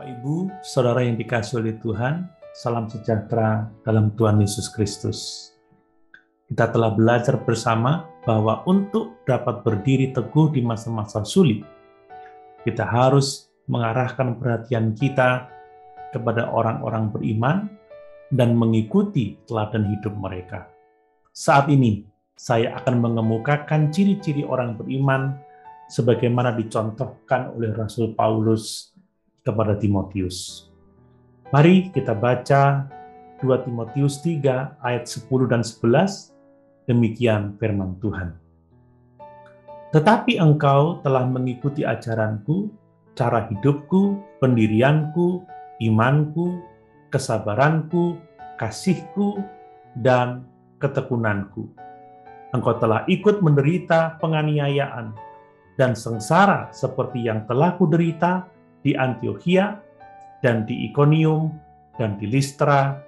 Bapak Ibu, Saudara yang dikasihi oleh Tuhan, salam sejahtera dalam Tuhan Yesus Kristus. Kita telah belajar bersama bahwa untuk dapat berdiri teguh di masa-masa sulit, kita harus mengarahkan perhatian kita kepada orang-orang beriman dan mengikuti teladan hidup mereka. Saat ini, saya akan mengemukakan ciri-ciri orang beriman sebagaimana dicontohkan oleh Rasul Paulus kepada Timotius. Mari kita baca 2 Timotius 3 ayat 10 dan 11, demikian firman Tuhan. Tetapi engkau telah mengikuti ajaranku, cara hidupku, pendirianku, imanku, kesabaranku, kasihku, dan ketekunanku. Engkau telah ikut menderita penganiayaan dan sengsara seperti yang telah kuderita di Antiokhia dan di Ikonium dan di Listra.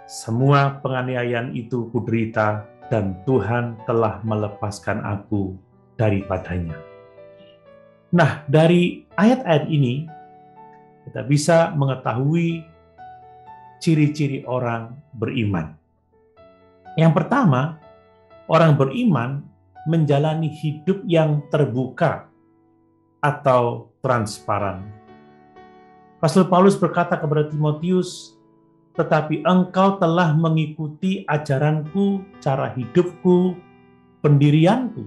Semua penganiayaan itu kuderita dan Tuhan telah melepaskan aku daripadanya. Nah, dari ayat-ayat ini kita bisa mengetahui ciri-ciri orang beriman. Yang pertama, orang beriman menjalani hidup yang terbuka atau transparan. Rasul Paulus berkata kepada Timotius, tetapi engkau telah mengikuti ajaranku, cara hidupku, pendirianku.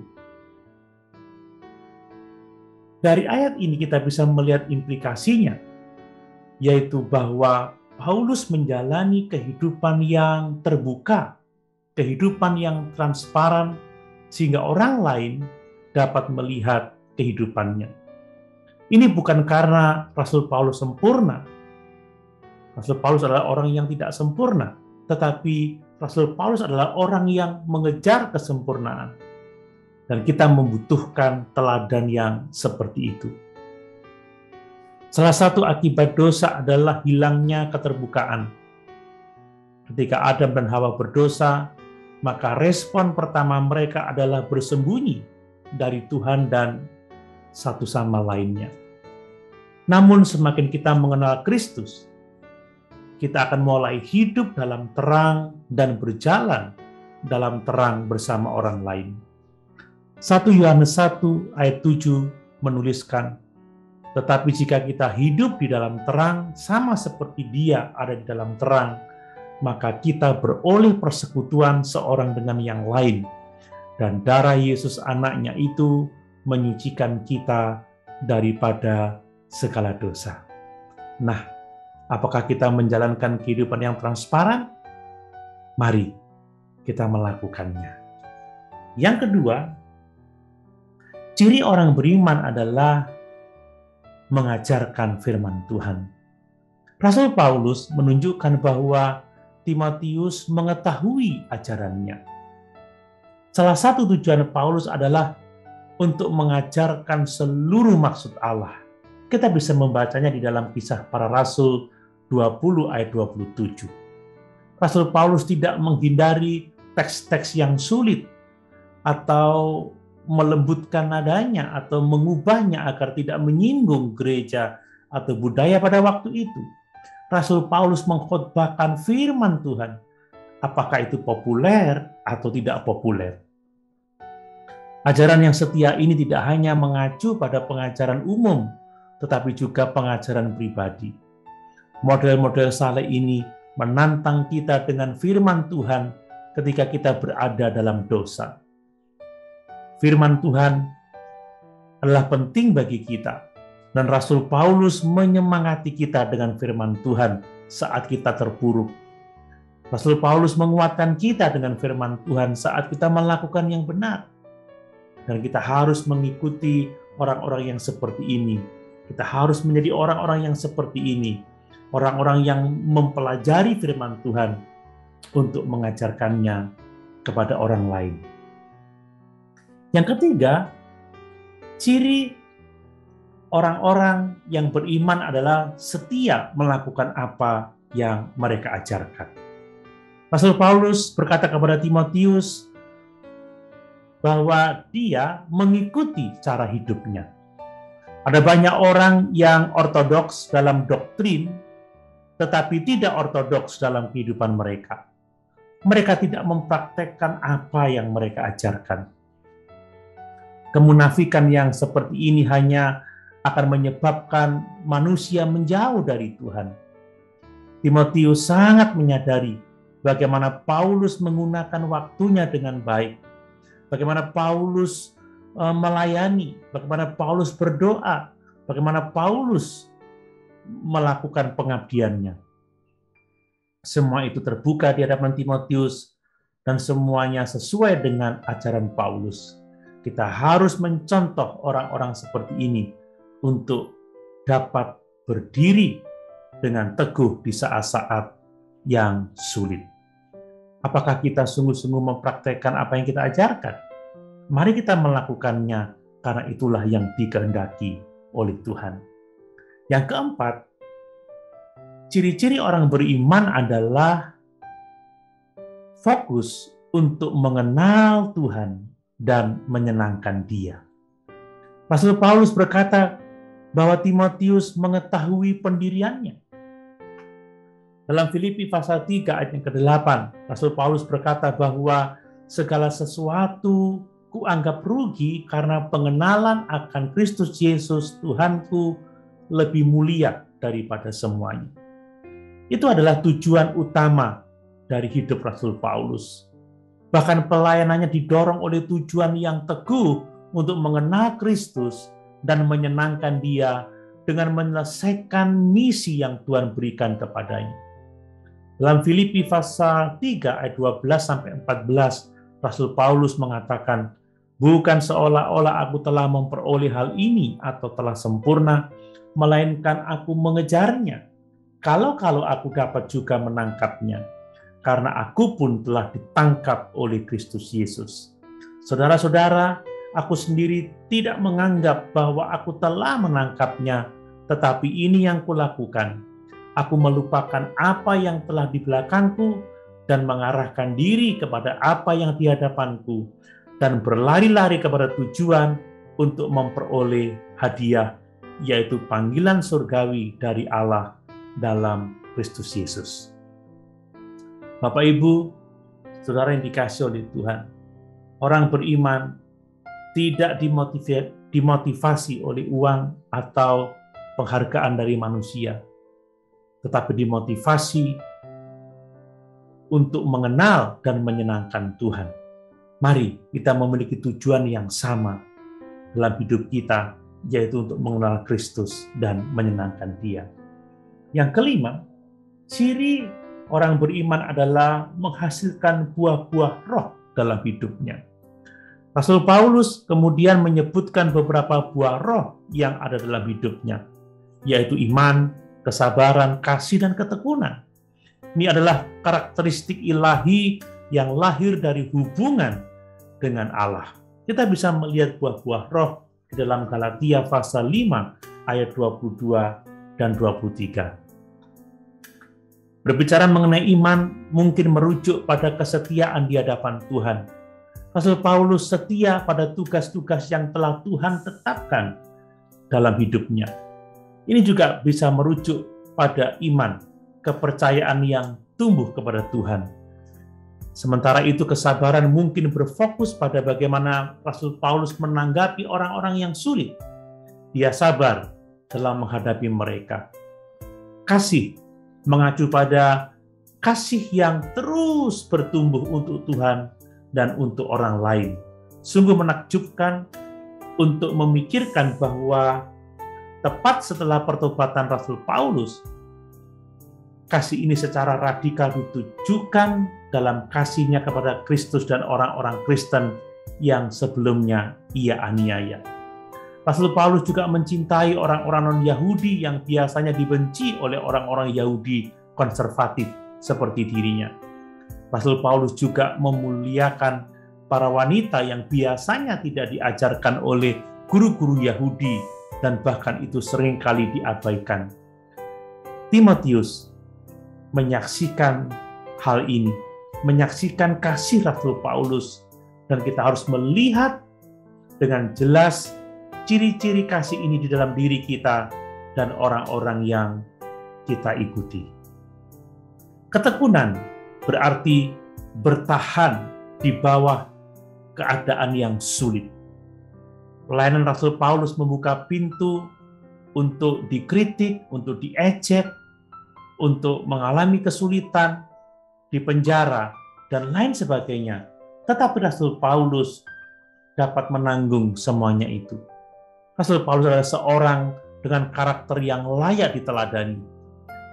Dari ayat ini kita bisa melihat implikasinya, yaitu bahwa Paulus menjalani kehidupan yang terbuka, kehidupan yang transparan, sehingga orang lain dapat melihat kehidupannya. Ini bukan karena Rasul Paulus sempurna. Rasul Paulus adalah orang yang tidak sempurna, tetapi Rasul Paulus adalah orang yang mengejar kesempurnaan. Dan kita membutuhkan teladan yang seperti itu. Salah satu akibat dosa adalah hilangnya keterbukaan. Ketika Adam dan Hawa berdosa, maka respon pertama mereka adalah bersembunyi dari Tuhan dan satu sama lainnya. Namun semakin kita mengenal Kristus, kita akan mulai hidup dalam terang dan berjalan dalam terang bersama orang lain. 1 Yohanes 1 ayat 7 menuliskan, tetapi jika kita hidup di dalam terang sama seperti Dia ada di dalam terang, maka kita beroleh persekutuan seorang dengan yang lain, dan darah Yesus anaknya itu menyucikan kita daripada segala dosa. Nah, apakah kita menjalankan kehidupan yang transparan? Mari kita melakukannya. Yang kedua, ciri orang beriman adalah mengajarkan firman Tuhan. Rasul Paulus menunjukkan bahwa Timotius mengetahui ajarannya. Salah satu tujuan Paulus adalah untuk mengajarkan seluruh maksud Allah. Kita bisa membacanya di dalam Kisah Para Rasul 20 ayat 27. Rasul Paulus tidak menghindari teks-teks yang sulit atau melembutkan nadanya atau mengubahnya agar tidak menyinggung gereja atau budaya pada waktu itu. Rasul Paulus mengkhotbahkan firman Tuhan, apakah itu populer atau tidak populer. Ajaran yang setia ini tidak hanya mengacu pada pengajaran umum, tetapi juga pengajaran pribadi. Model-model saleh ini menantang kita dengan firman Tuhan ketika kita berada dalam dosa. Firman Tuhan adalah penting bagi kita, dan Rasul Paulus menyemangati kita dengan firman Tuhan saat kita terpuruk. Rasul Paulus menguatkan kita dengan firman Tuhan saat kita melakukan yang benar. Dan kita harus mengikuti orang-orang yang seperti ini. Kita harus menjadi orang-orang yang seperti ini. Orang-orang yang mempelajari firman Tuhan untuk mengajarkannya kepada orang lain. Yang ketiga, ciri orang-orang yang beriman adalah setia melakukan apa yang mereka ajarkan. Rasul Paulus berkata kepada Timotius bahwa dia mengikuti cara hidupnya. Ada banyak orang yang ortodoks dalam doktrin, tetapi tidak ortodoks dalam kehidupan mereka. Mereka tidak mempraktekkan apa yang mereka ajarkan. Kemunafikan yang seperti ini hanya akan menyebabkan manusia menjauh dari Tuhan. Timotius sangat menyadari bagaimana Paulus menggunakan waktunya dengan baik, bagaimana Paulus melayani, bagaimana Paulus berdoa, bagaimana Paulus melakukan pengabdiannya. Semua itu terbuka di hadapan Timotius dan semuanya sesuai dengan ajaran Paulus. Kita harus mencontoh orang-orang seperti ini untuk dapat berdiri dengan teguh di saat-saat yang sulit. Apakah kita sungguh-sungguh mempraktekkan apa yang kita ajarkan? Mari kita melakukannya karena itulah yang dikehendaki oleh Tuhan. Yang keempat, ciri-ciri orang beriman adalah fokus untuk mengenal Tuhan dan menyenangkan Dia. Rasul Paulus berkata bahwa Timotius mengetahui pendiriannya. Dalam Filipi pasal 3 ayat yang ke-8, Rasul Paulus berkata bahwa segala sesuatu kuanggap rugi karena pengenalan akan Kristus Yesus Tuhanku lebih mulia daripada semuanya. Itu adalah tujuan utama dari hidup Rasul Paulus. Bahkan pelayanannya didorong oleh tujuan yang teguh untuk mengenal Kristus dan menyenangkan Dia dengan menyelesaikan misi yang Tuhan berikan kepadanya. Dalam Filipi pasal 3 ayat 12-14, Rasul Paulus mengatakan, "Bukan seolah-olah aku telah memperoleh hal ini atau telah sempurna, melainkan aku mengejarnya. Kalau aku dapat juga menangkapnya, karena aku pun telah ditangkap oleh Kristus Yesus." Saudara-saudara, aku sendiri tidak menganggap bahwa aku telah menangkapnya, tetapi ini yang kulakukan. Aku melupakan apa yang telah di belakangku dan mengarahkan diri kepada apa yang di hadapanku, dan berlari-lari kepada tujuan untuk memperoleh hadiah, yaitu panggilan surgawi dari Allah dalam Kristus Yesus. Bapak, Ibu, saudara yang dikasihi oleh Tuhan, orang beriman tidak dimotivasi oleh uang atau penghargaan dari manusia, tetapi dimotivasi untuk mengenal dan menyenangkan Tuhan. Mari kita memiliki tujuan yang sama dalam hidup kita, yaitu untuk mengenal Kristus dan menyenangkan Dia. Yang kelima, ciri orang beriman adalah menghasilkan buah-buah roh dalam hidupnya. Rasul Paulus kemudian menyebutkan beberapa buah roh yang ada dalam hidupnya, yaitu iman, kesabaran, kasih, dan ketekunan. Ini adalah karakteristik ilahi yang lahir dari hubungan dengan Allah. Kita bisa melihat buah-buah roh di dalam Galatia pasal 5 ayat 22 dan 23. Berbicara mengenai iman mungkin merujuk pada kesetiaan di hadapan Tuhan. Rasul Paulus setia pada tugas-tugas yang telah Tuhan tetapkan dalam hidupnya. Ini juga bisa merujuk pada iman, kepercayaan yang tumbuh kepada Tuhan. Sementara itu kesabaran mungkin berfokus pada bagaimana Rasul Paulus menanggapi orang-orang yang sulit. Dia sabar dalam menghadapi mereka. Kasih mengacu pada kasih yang terus bertumbuh untuk Tuhan dan untuk orang lain. Sungguh menakjubkan untuk memikirkan bahwa tepat setelah pertobatan Rasul Paulus, kasih ini secara radikal ditujukan dalam kasihnya kepada Kristus dan orang-orang Kristen yang sebelumnya ia aniaya. Rasul Paulus juga mencintai orang-orang non-Yahudi yang biasanya dibenci oleh orang-orang Yahudi konservatif seperti dirinya. Rasul Paulus juga memuliakan para wanita yang biasanya tidak diajarkan oleh guru-guru Yahudi dan bahkan itu seringkali diabaikan. Timotius menyaksikan hal ini, menyaksikan kasih Rasul Paulus, dan kita harus melihat dengan jelas ciri-ciri kasih ini di dalam diri kita dan orang-orang yang kita ikuti. Ketekunan berarti bertahan di bawah keadaan yang sulit. Pelayanan Rasul Paulus membuka pintu untuk dikritik, untuk diejek, untuk mengalami kesulitan, dipenjara, dan lain sebagainya. Tetapi Rasul Paulus dapat menanggung semuanya itu. Rasul Paulus adalah seorang dengan karakter yang layak diteladani.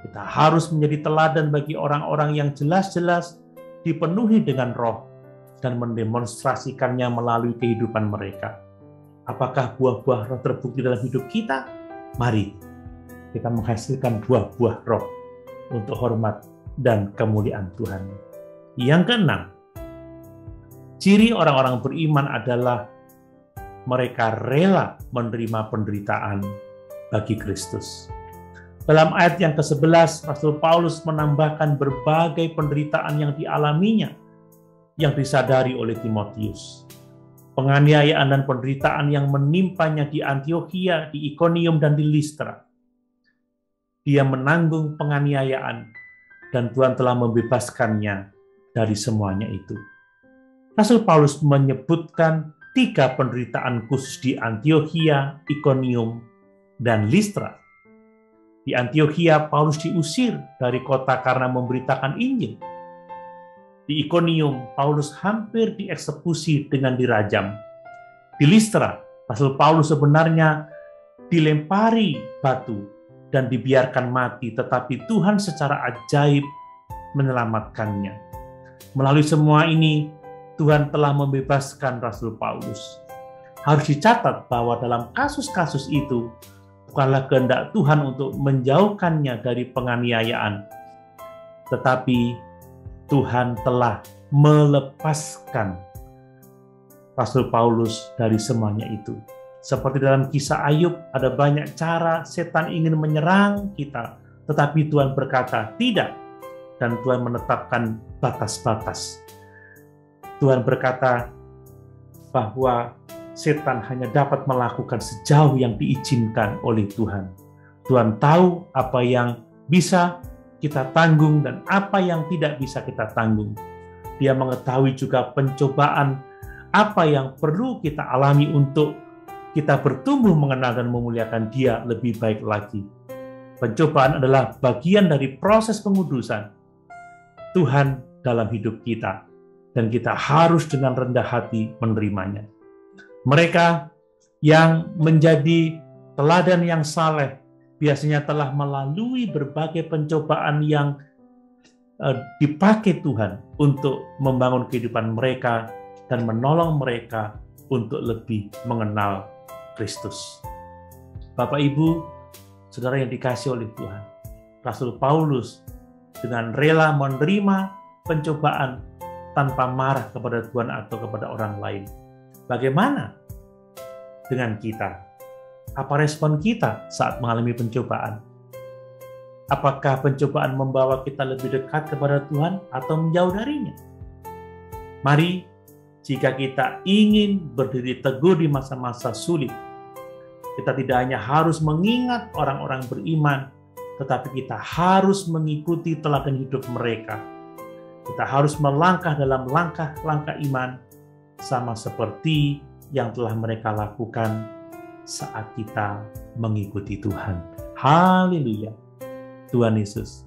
Kita harus menjadi teladan bagi orang-orang yang jelas-jelas dipenuhi dengan roh dan mendemonstrasikannya melalui kehidupan mereka. Apakah buah-buah roh terbukti dalam hidup kita? Mari kita menghasilkan buah-buah roh untuk hormat dan kemuliaan Tuhan. Yang keenam, ciri orang-orang beriman adalah mereka rela menerima penderitaan bagi Kristus. Dalam ayat yang ke-11, Rasul Paulus menambahkan berbagai penderitaan yang dialaminya, yang disadari oleh Timotius. Penganiayaan dan penderitaan yang menimpanya di Antiokhia, di Ikonium, dan di Listra. Dia menanggung penganiayaan, dan Tuhan telah membebaskannya dari semuanya itu. Rasul Paulus menyebutkan 3 penderitaan khusus di Antiokhia, Ikonium, dan Listra. Di Antiokhia, Paulus diusir dari kota karena memberitakan Injil. Di Ikonium, Paulus hampir dieksekusi dengan dirajam. Di Listra, Rasul Paulus sebenarnya dilempari batu dan dibiarkan mati, tetapi Tuhan secara ajaib menyelamatkannya. Melalui semua ini, Tuhan telah membebaskan Rasul Paulus. Harus dicatat bahwa dalam kasus-kasus itu, bukanlah kehendak Tuhan untuk menjauhkannya dari penganiayaan, tetapi Tuhan telah melepaskan Rasul Paulus dari semuanya itu. Seperti dalam kisah Ayub, ada banyak cara setan ingin menyerang kita, tetapi Tuhan berkata, tidak. Dan Tuhan menetapkan batas-batas. Tuhan berkata bahwa setan hanya dapat melakukan sejauh yang diizinkan oleh Tuhan. Tuhan tahu apa yang bisa kita tanggung dan apa yang tidak bisa kita tanggung. Dia mengetahui juga pencobaan apa yang perlu kita alami untuk kita bertumbuh mengenal dan memuliakan Dia lebih baik lagi. Pencobaan adalah bagian dari proses pengudusan Tuhan dalam hidup kita, dan kita harus dengan rendah hati menerimanya. Mereka yang menjadi teladan yang saleh biasanya telah melalui berbagai pencobaan yang dipakai Tuhan untuk membangun kehidupan mereka dan menolong mereka untuk lebih mengenal Kristus. Bapak, Ibu, saudara yang dikasihi oleh Tuhan, Rasul Paulus dengan rela menerima pencobaan tanpa marah kepada Tuhan atau kepada orang lain. Bagaimana dengan kita? Apa respon kita saat mengalami pencobaan? Apakah pencobaan membawa kita lebih dekat kepada Tuhan atau menjauh darinya? Mari, jika kita ingin berdiri teguh di masa-masa sulit, kita tidak hanya harus mengingat orang-orang beriman, tetapi kita harus mengikuti teladan hidup mereka. Kita harus melangkah dalam langkah-langkah iman, sama seperti yang telah mereka lakukan saat kita mengikuti Tuhan. Haleluya. Tuhan Yesus